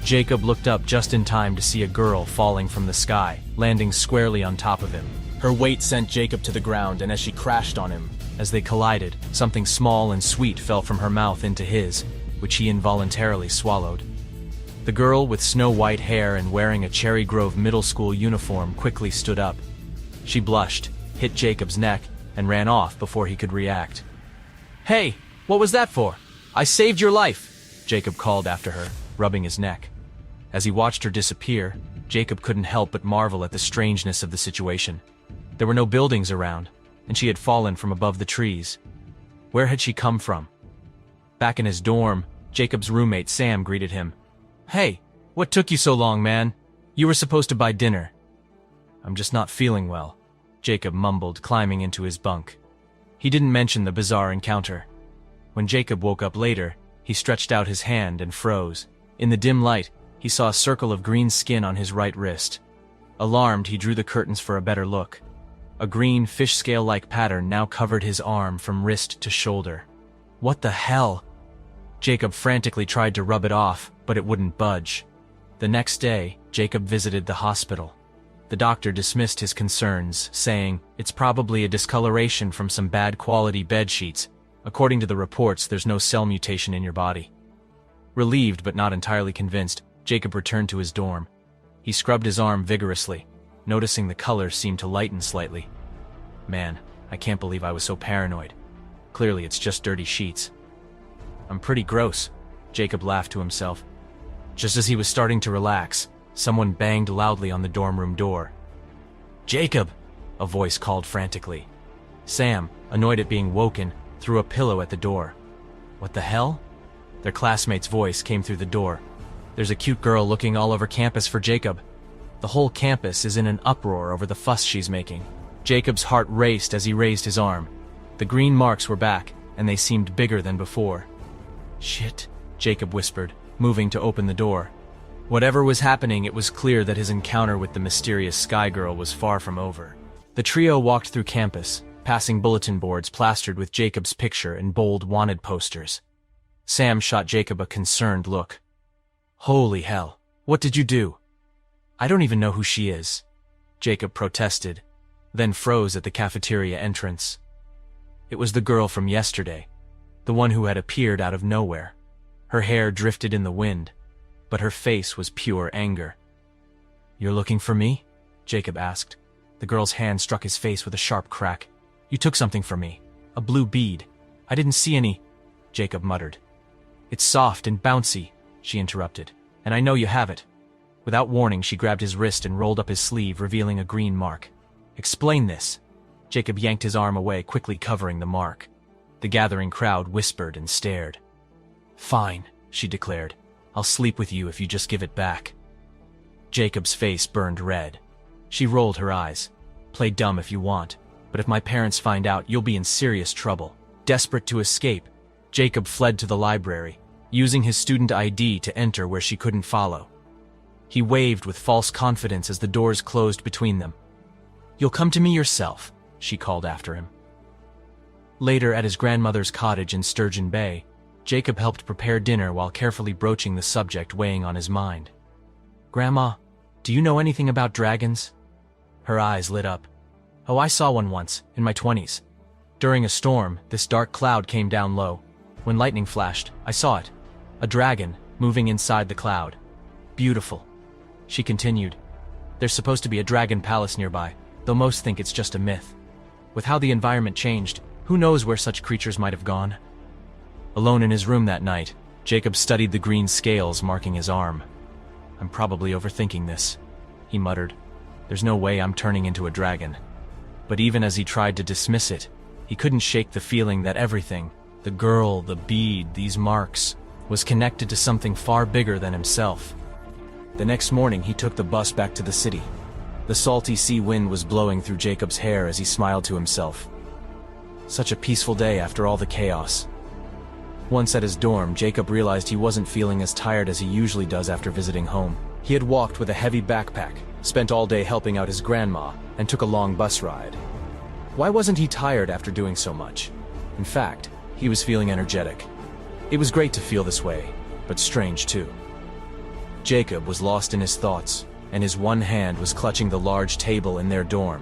Jacob looked up just in time to see a girl falling from the sky, landing squarely on top of him. Her weight sent Jacob to the ground, and as she crashed on him, as they collided, something small and sweet fell from her mouth into his, which he involuntarily swallowed. The girl with snow-white hair and wearing a Cherry Grove middle school uniform quickly stood up. She blushed, hit Jacob's neck, and ran off before he could react. "Hey, what was that for? I saved your life," Jacob called after her, rubbing his neck. As he watched her disappear, Jacob couldn't help but marvel at the strangeness of the situation. There were no buildings around, and she had fallen from above the trees. Where had she come from? Back in his dorm, Jacob's roommate Sam greeted him. "Hey, what took you so long, man? You were supposed to buy dinner." "I'm just not feeling well," Jacob mumbled, climbing into his bunk. He didn't mention the bizarre encounter. When Jacob woke up later, he stretched out his hand and froze. In the dim light, he saw a circle of green skin on his right wrist. Alarmed, he drew the curtains for a better look. A green fish scale-like pattern now covered his arm from wrist to shoulder. What the hell? Jacob frantically tried to rub it off, but it wouldn't budge. The next day, Jacob visited the hospital. The doctor dismissed his concerns, saying, "It's probably a discoloration from some bad quality bed sheets. According to the reports, there's no cell mutation in your body." Relieved but not entirely convinced, Jacob returned to his dorm. He scrubbed his arm vigorously, noticing the color seemed to lighten slightly. "Man, I can't believe I was so paranoid. Clearly it's just dirty sheets." "I'm pretty gross," Jacob laughed to himself. Just as he was starting to relax, someone banged loudly on the dorm room door. "Jacob!" a voice called frantically. Sam, annoyed at being woken, threw a pillow at the door. "What the hell?" Their classmate's voice came through the door. "There's a cute girl looking all over campus for Jacob. The whole campus is in an uproar over the fuss she's making." Jacob's heart raced as he raised his arm. The green marks were back, and they seemed bigger than before. "Shit," Jacob whispered, moving to open the door. Whatever was happening, it was clear that his encounter with the mysterious Sky Girl was far from over. The trio walked through campus, passing bulletin boards plastered with Jacob's picture and bold wanted posters. Sam shot Jacob a concerned look. "Holy hell, what did you do?" "I don't even know who she is," Jacob protested, then froze at the cafeteria entrance. It was the girl from yesterday, the one who had appeared out of nowhere. Her hair drifted in the wind, but her face was pure anger. "You're looking for me?" Jacob asked. The girl's hand struck his face with a sharp crack. "You took something from me. A blue bead. I didn't see any," Jacob muttered. "It's soft and bouncy," she interrupted, "and I know you have it." Without warning, she grabbed his wrist and rolled up his sleeve, revealing a green mark. "Explain this." Jacob yanked his arm away, quickly covering the mark. The gathering crowd whispered and stared. "Fine," she declared. "I'll sleep with you if you just give it back." Jacob's face burned red. She rolled her eyes. "Play dumb if you want, but if my parents find out, you'll be in serious trouble." Desperate to escape, Jacob fled to the library, using his student ID to enter where she couldn't follow. He waved with false confidence as the doors closed between them. "You'll come to me yourself," she called after him. Later, at his grandmother's cottage in Sturgeon Bay, Jacob helped prepare dinner while carefully broaching the subject weighing on his mind. "Grandma, do you know anything about dragons?" Her eyes lit up. "Oh, I saw one once, in my 20s. During a storm, this dark cloud came down low. When lightning flashed, I saw it. A dragon, moving inside the cloud. Beautiful." She continued, "There's supposed to be a dragon palace nearby, though most think it's just a myth. With how the environment changed, who knows where such creatures might have gone?" Alone in his room that night, Jacob studied the green scales marking his arm. "I'm probably overthinking this," he muttered. "There's no way I'm turning into a dragon." But even as he tried to dismiss it, he couldn't shake the feeling that everything, the girl, the bead, these marks, was connected to something far bigger than himself. The next morning, he took the bus back to the city. The salty sea wind was blowing through Jacob's hair as he smiled to himself. Such a peaceful day after all the chaos. Once at his dorm, Jacob realized he wasn't feeling as tired as he usually does after visiting home. He had walked with a heavy backpack, spent all day helping out his grandma, and took a long bus ride. Why wasn't he tired after doing so much? In fact, he was feeling energetic. It was great to feel this way, but strange too. Jacob was lost in his thoughts, and his one hand was clutching the large table in their dorm.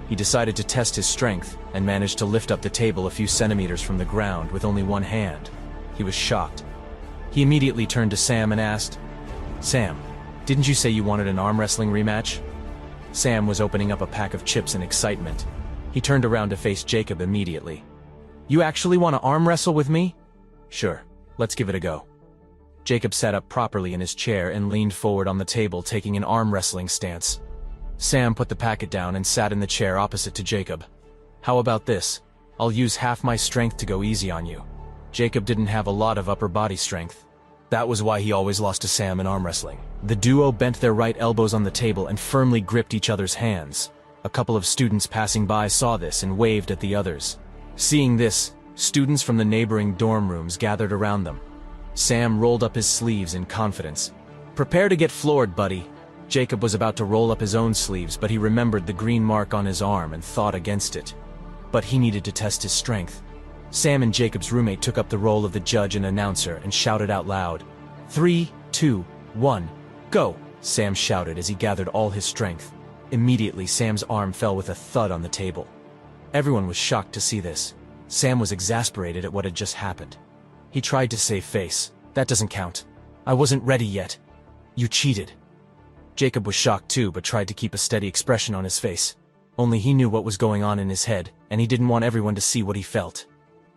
He decided to test his strength and managed to lift up the table a few centimeters from the ground with only one hand. He was shocked. He immediately turned to Sam and asked, "Sam, didn't you say you wanted an arm wrestling rematch?" Sam was opening up a pack of chips in excitement. He turned around to face Jacob immediately. "You actually want to arm wrestle with me?" "Sure, let's give it a go." Jacob sat up properly in his chair and leaned forward on the table, taking an arm wrestling stance. Sam put the packet down and sat in the chair opposite to Jacob. "How about this? I'll use half my strength to go easy on you." Jacob didn't have a lot of upper body strength. That was why he always lost to Sam in arm wrestling. The duo bent their right elbows on the table and firmly gripped each other's hands. A couple of students passing by saw this and waved at the others. Seeing this, students from the neighboring dorm rooms gathered around them. Sam rolled up his sleeves in confidence. "Prepare to get floored, buddy." Jacob was about to roll up his own sleeves, but he remembered the green mark on his arm and thought against it. But he needed to test his strength. Sam and Jacob's roommate took up the role of the judge and announcer and shouted out loud, "3, 2, 1, go!" Sam shouted as he gathered all his strength. Immediately, Sam's arm fell with a thud on the table. Everyone was shocked to see this. Sam was exasperated at what had just happened. He tried to save face. "That doesn't count. I wasn't ready yet. You cheated." Jacob was shocked too, but tried to keep a steady expression on his face. Only he knew what was going on in his head, and he didn't want everyone to see what he felt.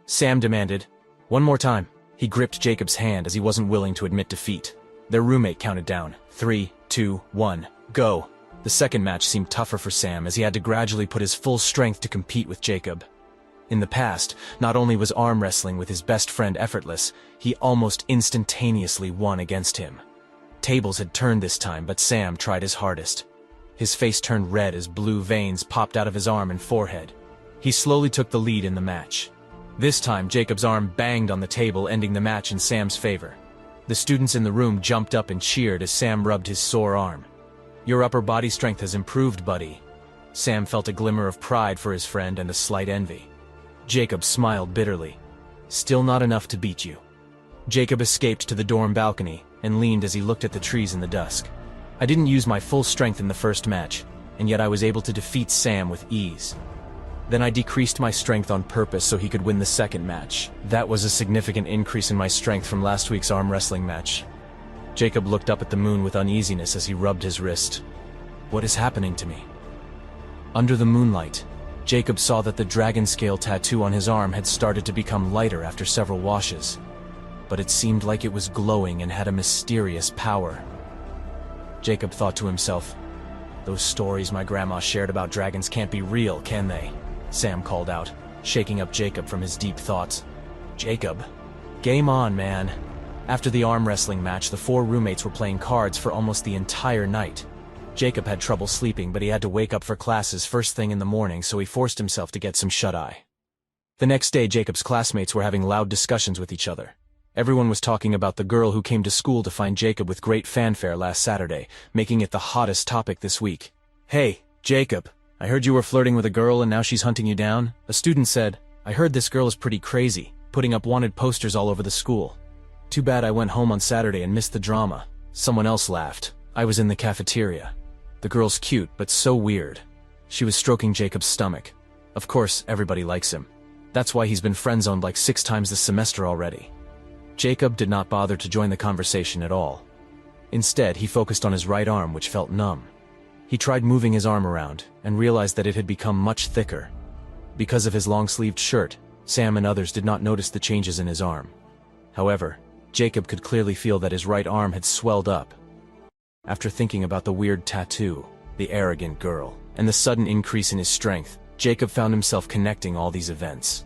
Sam demanded, "One more time." He gripped Jacob's hand as he wasn't willing to admit defeat. Their roommate counted down. 3, 2, 1, go. The second match seemed tougher for Sam as he had to gradually put his full strength to compete with Jacob. In the past, not only was arm wrestling with his best friend effortless, he almost instantaneously won against him. Tables had turned this time, but Sam tried his hardest. His face turned red as blue veins popped out of his arm and forehead. He slowly took the lead in the match. This time, Jacob's arm banged on the table, ending the match in Sam's favor. The students in the room jumped up and cheered as Sam rubbed his sore arm. "Your upper body strength has improved, buddy." Sam felt a glimmer of pride for his friend and a slight envy. Jacob smiled bitterly. "Still not enough to beat you." Jacob escaped to the dorm balcony and leaned as he looked at the trees in the dusk. "I didn't use my full strength in the first match, and yet I was able to defeat Sam with ease. Then I decreased my strength on purpose so he could win the second match. That was a significant increase in my strength from last week's arm wrestling match." Jacob looked up at the moon with uneasiness as he rubbed his wrist. "What is happening to me?" Under the moonlight, Jacob saw that the dragon scale tattoo on his arm had started to become lighter after several washes. But it seemed like it was glowing and had a mysterious power. Jacob thought to himself, "Those stories my grandma shared about dragons can't be real, can they?" Sam called out, shaking up Jacob from his deep thoughts. "Jacob, game on, man." After the arm wrestling match, the four roommates were playing cards for almost the entire night. Jacob had trouble sleeping, but he had to wake up for classes first thing in the morning, so he forced himself to get some shut-eye. The next day, Jacob's classmates were having loud discussions with each other. Everyone was talking about the girl who came to school to find Jacob with great fanfare last Saturday, making it the hottest topic this week. "Hey, Jacob, I heard you were flirting with a girl and now she's hunting you down." A student said, "I heard this girl is pretty crazy, putting up wanted posters all over the school. Too bad I went home on Saturday and missed the drama." Someone else laughed. "I was in the cafeteria. The girl's cute, but so weird." She was stroking Jacob's stomach. Of course, everybody likes him. That's why he's been friend-zoned like 6 times this semester already. Jacob did not bother to join the conversation at all. Instead, he focused on his right arm, which felt numb. He tried moving his arm around, and realized that it had become much thicker. Because of his long-sleeved shirt, Sam and others did not notice the changes in his arm. However, Jacob could clearly feel that his right arm had swelled up. After thinking about the weird tattoo, the arrogant girl, and the sudden increase in his strength, Jacob found himself connecting all these events.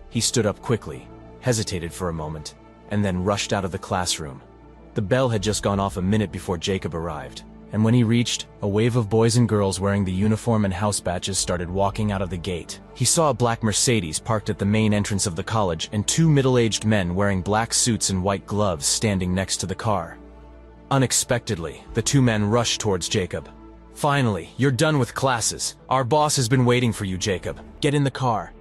He stood up quickly, hesitated for a moment, and then rushed out of the classroom. The bell had just gone off a minute before Jacob arrived, and when he reached, a wave of boys and girls wearing the uniform and house badges started walking out of the gate. He saw a black Mercedes parked at the main entrance of the college and 2 middle-aged men wearing black suits and white gloves standing next to the car. Unexpectedly, the 2 men rushed towards Jacob. "Finally, you're done with classes. Our boss has been waiting for you, Jacob. Get in the car."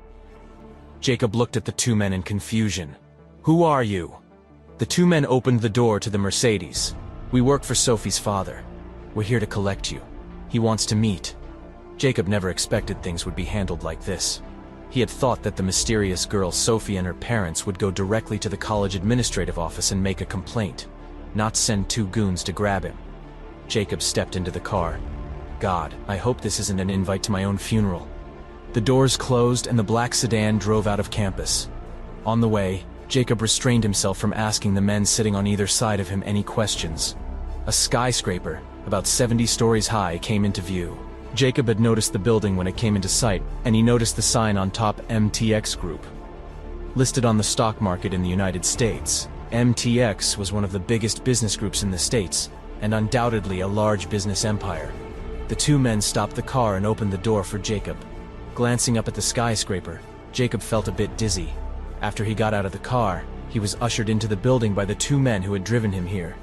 Jacob looked at the 2 men in confusion. "Who are you?" The 2 men opened the door to the Mercedes. "I'm Jacob. Come in." Jacob looked at the 2 men in confusion. "Who are you?" The 2 men opened the door to the Mercedes. "I'm Jacob. Come in." Jacob looked at the 2 men in confusion. "Who are you?" The 2 men opened the door to the Mercedes. "We work for Sophie's father. We're here to collect you. He wants to meet." Jacob never expected things would be handled like this. He had thought that the mysterious girl Sophie and her parents would go directly to the college administrative office and make a complaint, not send two goons to grab him. Jacob stepped into the car. God, I hope this isn't an invite to my own funeral. The doors closed and the black sedan drove out of campus. On the way, Jacob restrained himself from asking the men sitting on either side of him any questions. A skyscraper, about 70 stories high, came into view. Jacob had noticed the building when it came into sight, and he noticed the sign on top, MTX Group. Listed on the stock market in the United States, MTX was one of the biggest business groups in the States, and undoubtedly a large business empire. The two men stopped the car and opened the door for Jacob. Glancing up at the skyscraper, Jacob felt a bit dizzy. After he got out of the car, he was ushered into the building by the two men who had driven him here.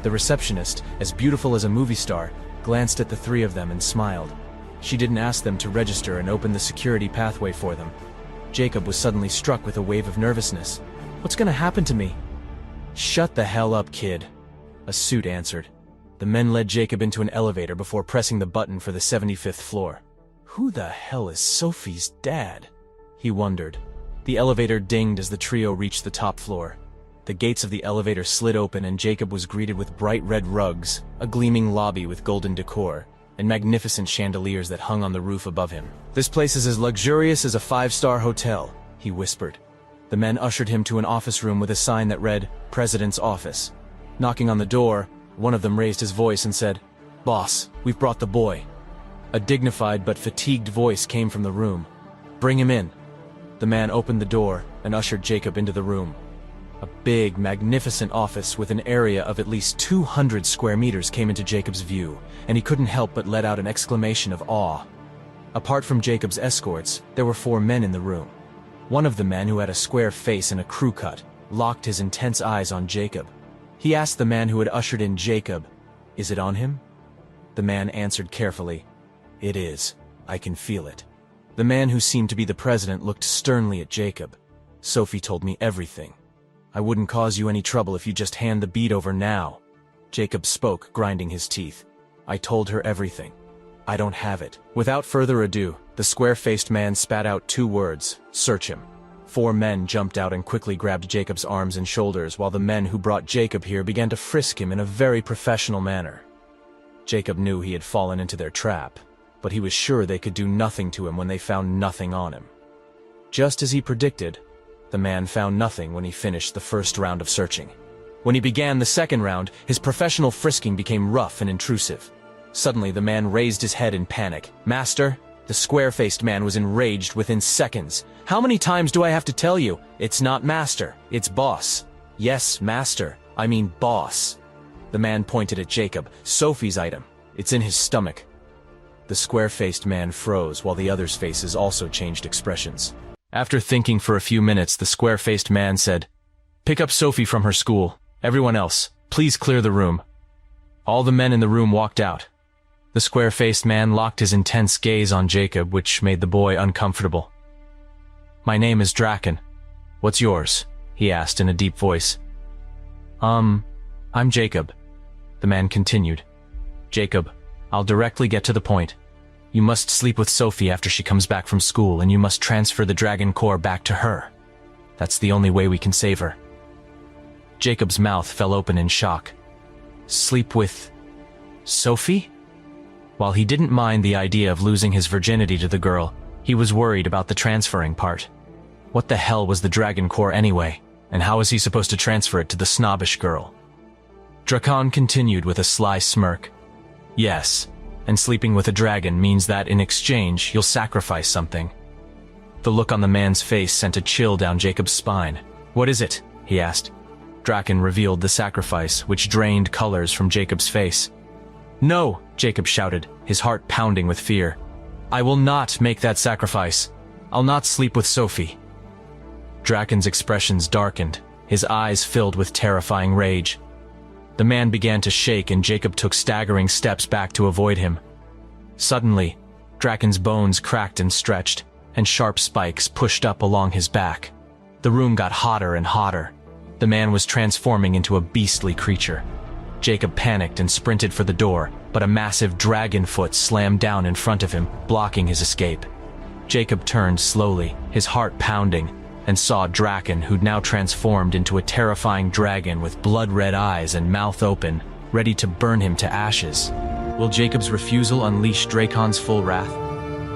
The receptionist, as beautiful as a movie star, glanced at the three of them and smiled. She didn't ask them to register and open the security pathway for them. Jacob was suddenly struck with a wave of nervousness. "What's gonna happen to me?" "Shut the hell up, kid," a suit answered. The men led Jacob into an elevator before pressing the button for the 75th floor. Who the hell is Sophie's dad? He wondered. The elevator dinged as the trio reached the top floor. The gates of the elevator slid open and Jacob was greeted with bright red rugs, a gleaming lobby with golden decor, and magnificent chandeliers that hung on the roof above him. "This place is as luxurious as a five-star hotel," he whispered. The men ushered him to an office room with a sign that read, "President's Office." Knocking on the door, one of them raised his voice and said, "Boss, we've brought the boy." A dignified but fatigued voice came from the room. "Bring him in." The man opened the door and ushered Jacob into the room. A big, magnificent office with an area of at least 200 square meters came into Jacob's view, and he couldn't help but let out an exclamation of awe. Apart from Jacob's escorts, there were 4 men in the room. One of the men, who had a square face and a crew cut, locked his intense eyes on Jacob. He asked the man who had ushered in Jacob, "Is it on him?" The man answered carefully, "It is. I can feel it." The man, who seemed to be the president, looked sternly at Jacob. "Sophie told me everything. I wouldn't cause you any trouble if you just hand the bead over now." Jacob spoke, grinding his teeth. "I told her everything. I don't have it." Without further ado, the square-faced man spat out 2 words, "Search him." 4 men jumped out and quickly grabbed Jacob's arms and shoulders, while the men who brought Jacob here began to frisk him in a very professional manner. Jacob knew he had fallen into their trap, but he was sure they could do nothing to him when they found nothing on him. Just as he predicted, the man found nothing when he finished the first round of searching. When he began the second round, his professional frisking became rough and intrusive. Suddenly, the man raised his head in panic. "Master?" The square-faced man was enraged within seconds. "How many times do I have to tell you? It's not master, it's boss." "Yes, master. I mean boss." The man pointed at Jacob. "Sophie's item. It's in his stomach." The square-faced man froze while the others' faces also changed expressions. After thinking for a few minutes, the square-faced man said, "Pick up Sophie from her school. Everyone else, please clear the room." All the men in the room walked out. The square-faced man locked his intense gaze on Jacob, which made the boy uncomfortable. "My name is Draken. What's yours?" he asked in a deep voice. I'm Jacob," the man continued. "Jacob, I'll directly get to the point. You must sleep with Sophie after she comes back from school, and you must transfer the Dragon Core back to her. That's the only way we can save her." Jacob's mouth fell open in shock. Sleep with Sophie? While he didn't mind the idea of losing his virginity to the girl, he was worried about the transferring part. What the hell was the Dragon Core anyway, and how was he supposed to transfer it to the snobbish girl? Draken continued with a sly smirk. "Yes. And sleeping with a dragon means that in exchange, you'll sacrifice something." The look on the man's face sent a chill down Jacob's spine. "What is it?" he asked. Draken revealed the sacrifice, which drained colors from Jacob's face. "No!" Jacob shouted, his heart pounding with fear. "I will not make that sacrifice. I'll not sleep with Sophie." Draken's expressions darkened, his eyes filled with terrifying rage. The man began to shake and Jacob took staggering steps back to avoid him. Suddenly, Draken's bones cracked and stretched, and sharp spikes pushed up along his back. The room got hotter and hotter. The man was transforming into a beastly creature. Jacob panicked and sprinted for the door, but a massive dragon foot slammed down in front of him, blocking his escape. Jacob turned slowly, his heart pounding, and saw Draken, who'd now transformed into a terrifying dragon with blood-red eyes and mouth open, ready to burn him to ashes. Will Jacob's refusal unleash Drakon's full wrath?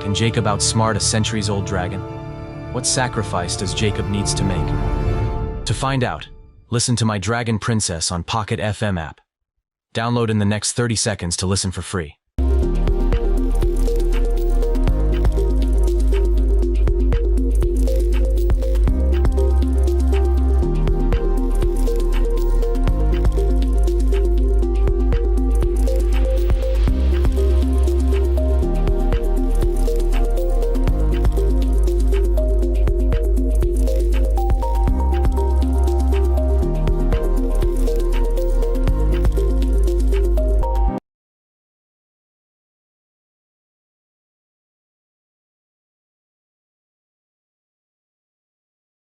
Can Jacob outsmart a centuries-old dragon? What sacrifice does Jacob needs to make? To find out, listen to My Dragon Princess on Pocket FM app. Download in the next 30 seconds to listen for free.